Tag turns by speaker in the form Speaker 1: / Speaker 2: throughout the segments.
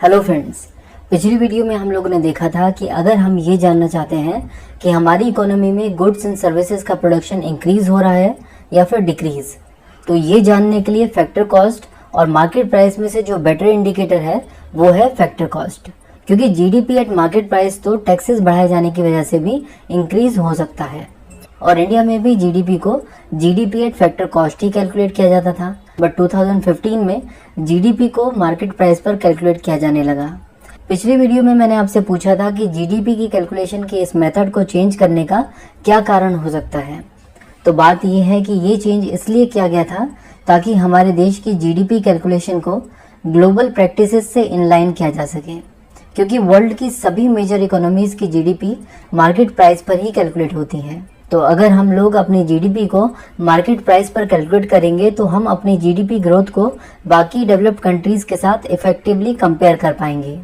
Speaker 1: Hello friends, पिछली video में हम लोगों ने देखा था कि अगर हम ये जानना चाहते हैं कि हमारी इकोनॉमी में गुड्स एंड सर्विसेज का प्रोडक्शन इंक्रीज हो रहा है या फिर डिक्रीज, तो ये जानने के लिए फैक्टर कॉस्ट और मार्केट प्राइस में से जो बेटर इंडिकेटर है वो है फैक्टर कॉस्ट। क्योंकि जीडीपी एट मार्केट प्राइस तो टैक्सेस बढ़ाए जाने की वजह से भी इंक्रीज हो सकता है और इंडिया में भी जीडीपी को GDP at factor cost he calculate किया जाता था, बट 2015 में जीडीपी को मार्केट प्राइस पर कैलकुलेट किया जाने लगा। पिछली वीडियो में मैंने आपसे पूछा था कि जीडीपी की कैलकुलेशन के इस मेथड को चेंज करने का क्या कारण हो सकता है। तो बात यह है कि ये चेंज इसलिए किया गया था ताकि हमारे देश की जीडीपी कैलकुलेशन को ग्लोबल प्रैक्टिसेस से इनलाइन किया जा सके, क्योंकि वर्ल्ड की सभी मेजर इकोनॉमीज की जीडीपी मार्केट प्राइस पर ही कैलकुलेट होती है। तो अगर हम लोग अपनी जीडीपी को मार्केट प्राइस पर कैलकुलेट करेंगे तो हम अपनी जीडीपी ग्रोथ को बाकी डेवलप्ड कंट्रीज के साथ इफेक्टिवली कंपेयर कर पाएंगे।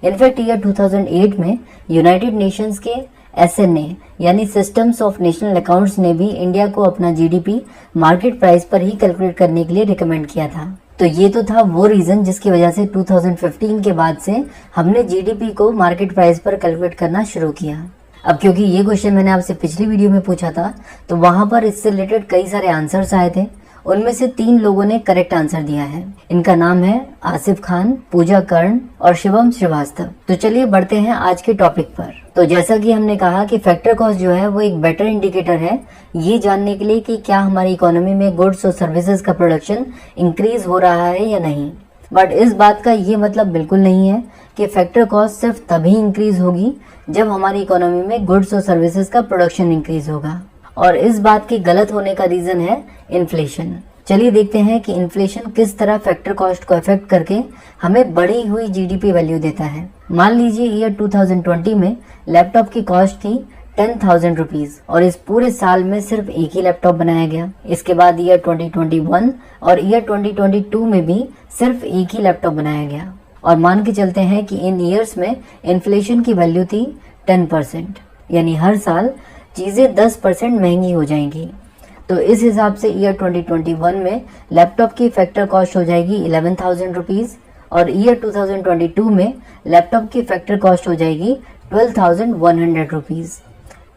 Speaker 1: इनफैक्ट ईयर 2008 में यूनाइटेड नेशंस के एसएनए यानी सिस्टम्स ऑफ नेशनल अकाउंट्स ने भी इंडिया को अपना जीडीपी मार्केट प्राइस पर ही कैलकुलेट करने के लिए रिकमेंड किया था। तो ये तो था वो रीजन जिसकी वजह से 2015 के बाद से हमने जीडीपी को मार्केट प्राइस पर कैलकुलेट करना शुरू किया। अब क्योंकि ये क्वेश्चन मैंने आपसे पिछली वीडियो में पूछा था तो वहां पर इससे रिलेटेड कई सारे आंसर्स आए थे। उनमें से 3 लोगों ने करेक्ट आंसर दिया है। इनका नाम है आसिफ खान, पूजा कर्ण और शिवम श्रीवास्तव। तो चलिए बढ़ते हैं आज के टॉपिक पर। तो जैसा कि हमने कहा कि फैक्टर कॉस्ट जो है वो एक बेटर इंडिकेटर है ये जानने के लिए कि क्या हमारी इकोनॉमी में गुड्स और सर्विसेज का प्रोडक्शन इंक्रीज हो रहा है या नहीं। बट इस बात का ये मतलब बिल्कुल नहीं है कि फैक्टर कॉस्ट सिर्फ तभी इंक्रीज होगी जब हमारी इकोनॉमी में गुड्स और सर्विसेज का प्रोडक्शन इंक्रीज होगा, और इस बात के गलत होने का रीजन है इन्फ्लेशन। चलिए देखते हैं कि इन्फ्लेशन किस तरह फैक्टर कॉस्ट को अफेक्ट करके हमें बढ़ी हुई जीडीपी वैल्यू देता है। मान लीजिए ईयर 2020 में लैपटॉप की कॉस्ट थी 10,000 रुपीज और इस पूरे साल में सिर्फ एक ही लैपटॉप बनाया गया। इसके बाद ईयर 2021 और ईयर 2022 में भी सिर्फ एक ही लैपटॉप बनाया गया, और मान के चलते हैं कि इन ईयर्स में इन्फ्लेशन की वैल्यू थी 10%, यानी हर साल चीजें 10% महंगी हो जाएंगी। तो इस हिसाब से ईयर 2021 में लैपटॉप की फैक्टर कॉस्ट हो जाएगी 11,000 रुपीज और ईयर 2022 में लैपटॉप की फैक्टर कॉस्ट हो जाएगी 12,100 रुपीज।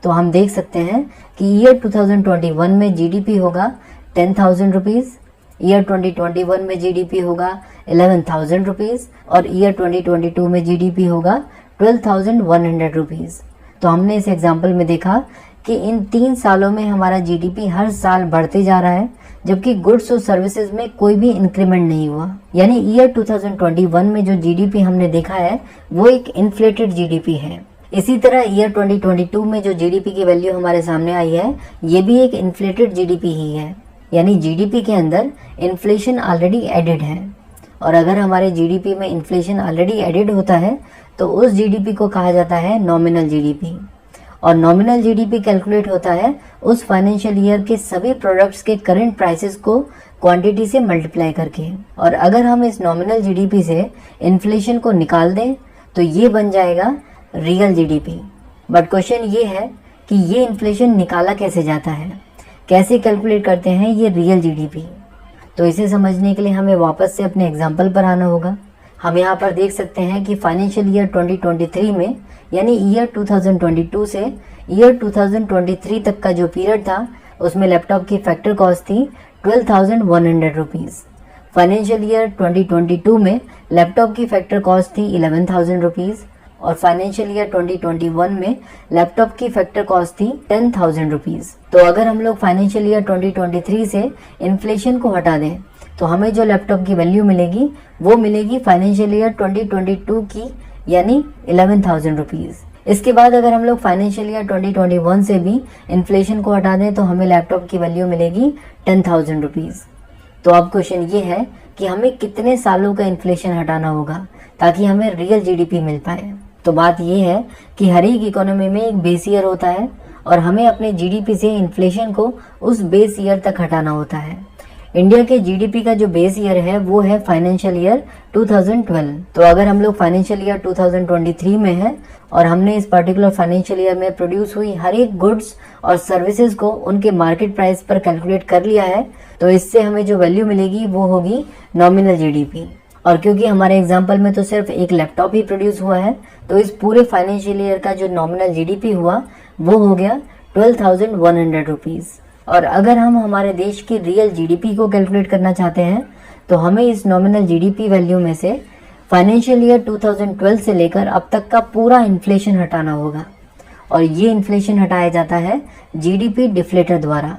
Speaker 1: तो हम देख सकते हैं कि ईयर 2021 में जीडीपी होगा 10,000 रुपीज, ईयर 2021 में जीडीपी होगा 11,000 रुपीज और ईयर 2022 में जीडीपी होगा 12,100 रुपीज। तो हमने इस एग्जाम्पल में देखा कि इन 3 सालों में हमारा जीडीपी हर साल बढ़ते जा रहा है, जबकि गुड्स और सर्विसेज में कोई भी इंक्रीमेंट नहीं हुआ। यानी ईयर 2021 में जो जीडीपी हमने देखा है वो एक इन्फ्लेटेड जीडीपी है। इसी तरह ईयर 2022 में जो जीडीपी की वैल्यू हमारे सामने आई है ये भी एक इन्फ्लेटेड जीडीपी ही है, यानी जीडीपी के अंदर इन्फ्लेशन ऑलरेडी एडेड है। और अगर हमारे जीडीपी में इन्फ्लेशन ऑलरेडी एडेड होता है तो उस जीडीपी को कहा जाता है नॉमिनल जीडीपी, और नॉमिनल जीडीपी कैलकुलेट होता है उस फाइनेंशियल ईयर के सभी प्रोडक्ट्स के करंट प्राइसेस को क्वांटिटी से मल्टीप्लाई करके। और अगर हम इस नॉमिनल जीडीपी से इन्फ्लेशन को निकाल दें तो ये बन जाएगा रियल जीडीपी। बट क्वेश्चन ये है कि ये इन्फ्लेशन निकाला कैसे जाता है, कैसे कैलकुलेट करते हैं ये रियल जीडीपी। तो इसे समझने के लिए हमें वापस से अपने एग्जाम्पल पर आना होगा। हम यहाँ पर देख सकते हैं कि फाइनेंशियल ईयर 2023 में यानी ईयर 2022 से ईयर 2023 तक का जो पीरियड था उसमें लैपटॉप की फैक्टर कॉस्ट थी 12,100 रुपीज। फाइनेंशियल ईयर 2022 में लैपटॉप की फैक्टर कॉस्ट थी 11,000 रुपीज और फाइनेंशियल ईयर 2021 में लैपटॉप की फैक्टर कॉस्ट थी 10,000 रुपीज। तो अगर हम लोग फाइनेंशियल ईयर 2023 से इन्फ्लेशन को हटा दें तो हमें जो लैपटॉप की वैल्यू मिलेगी वो मिलेगी फाइनेंशियल ईयर 2022 की, यानी 11,000 रुपीज। इसके बाद अगर हम लोग फाइनेंशियल ईयर 2021 से भी इन्फ्लेशन को हटा दें तो हमें लैपटॉप की वैल्यू मिलेगी 10,000 रुपीज। तो अब क्वेश्चन ये है कि हमें कितने सालों का इन्फ्लेशन हटाना होगा ताकि हमें रियल जीडीपी मिल पाए। तो बात ये है कि हर एक इकोनॉमी में एक बेस ईयर होता है और हमें अपने जीडीपी से इन्फ्लेशन को उस बेस ईयर तक हटाना होता है। इंडिया के जीडीपी का जो बेस ईयर है वो है फाइनेंशियल ईयर 2012। तो अगर हम लोग फाइनेंशियल ईयर 2023 में है और हमने इस पर्टिकुलर फाइनेंशियल ईयर में प्रोड्यूस हुई हर एक गुड्स और सर्विसेज को उनके मार्केट प्राइस पर कैलकुलेट कर लिया है तो इससे हमें जो वैल्यू मिलेगी वो होगी नॉमिनल जीडीपी। और क्योंकि हमारे एग्जाम्पल में तो सिर्फ एक लैपटॉप ही प्रोड्यूस हुआ है, तो इस पूरे फाइनेंशियल ईयर का जो नॉमिनल जीडीपी हुआ वो हो गया 12,100 रुपीज। और अगर हम हमारे देश की रियल जीडीपी को कैलकुलेट करना चाहते हैं तो हमें इस नॉमिनल जीडीपी वैल्यू में से फाइनेंशियल ईयर 2012 से लेकर अब तक का पूरा इन्फ्लेशन हटाना होगा, और ये इन्फ्लेशन हटाया जाता है जीडीपी डिफ्लेटर द्वारा।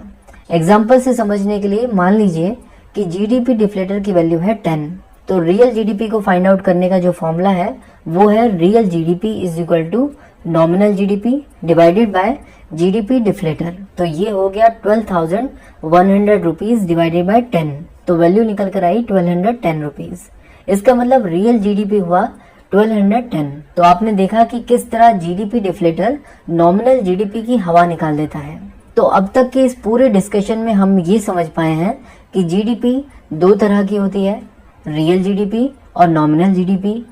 Speaker 1: एग्जाम्पल से समझने के लिए मान लीजिए कि जीडीपी डिफ्लेटर की वैल्यू है 10, तो रियल जीडीपी को फाइंड आउट करने का जो फॉर्मूला है वो है real GDP is equal to nominal GDP divided by GDP deflator. तो ये हो गया 12,100 रुपीज डिवाइडेड बाय 10, तो वैल्यू निकल कर आई 1210 रुपीज। इसका मतलब रियल जीडीपी हुआ 1210। तो आपने देखा कि किस तरह जीडीपी डिफ्लेटर नॉमिनल जीडीपी की हवा निकाल देता है। तो अब तक के इस पूरे डिस्कशन में हम ये समझ पाए हैं कि जीडीपी दो तरह की होती है, रियल जीडीपी और नॉमिनल जीडीपी।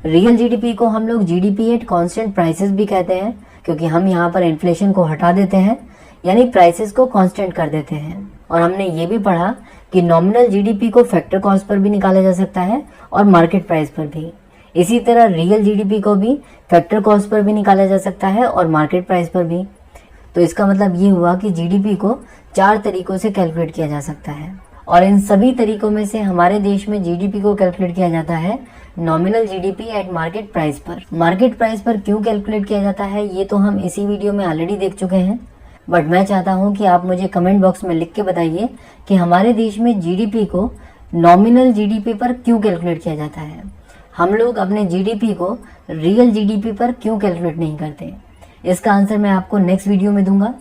Speaker 1: रियल जीडीपी को हम लोग जीडीपी एट कांस्टेंट प्राइसेस भी कहते हैं, क्योंकि हम यहाँ पर इन्फ्लेशन को हटा देते हैं, यानी प्राइसेस को कांस्टेंट कर देते हैं। और हमने ये भी पढ़ा कि नॉमिनल जीडीपी को फैक्टर कॉस्ट पर भी निकाला जा सकता है और मार्केट प्राइस पर भी। इसी तरह रियल जीडीपी को भी फैक्टर कॉस्ट पर भी निकाला जा सकता है और मार्केट प्राइस पर भी। तो इसका मतलब ये हुआ कि जीडीपी को 4 तरीकों से कैलकुलेट किया जा सकता है, और इन सभी तरीकों में से हमारे देश में जीडीपी को कैलकुलेट किया जाता है nominal GDP at market price पर। मार्केट प्राइस पर क्यों कैलकुलेट किया जाता है ये तो हम इसी वीडियो में ऑलरेडी देख चुके हैं, बट मैं चाहता हूं कि आप मुझे कमेंट बॉक्स में लिख के बताइए कि हमारे देश में जीडीपी को नॉमिनल जीडीपी पर क्यों कैलकुलेट किया जाता है। हम लोग अपने जीडीपी को रियल जीडीपी पर क्यों कैलकुलेट नहीं करते। इसका आंसर मैं आपको नेक्स्ट वीडियो में दूंगा।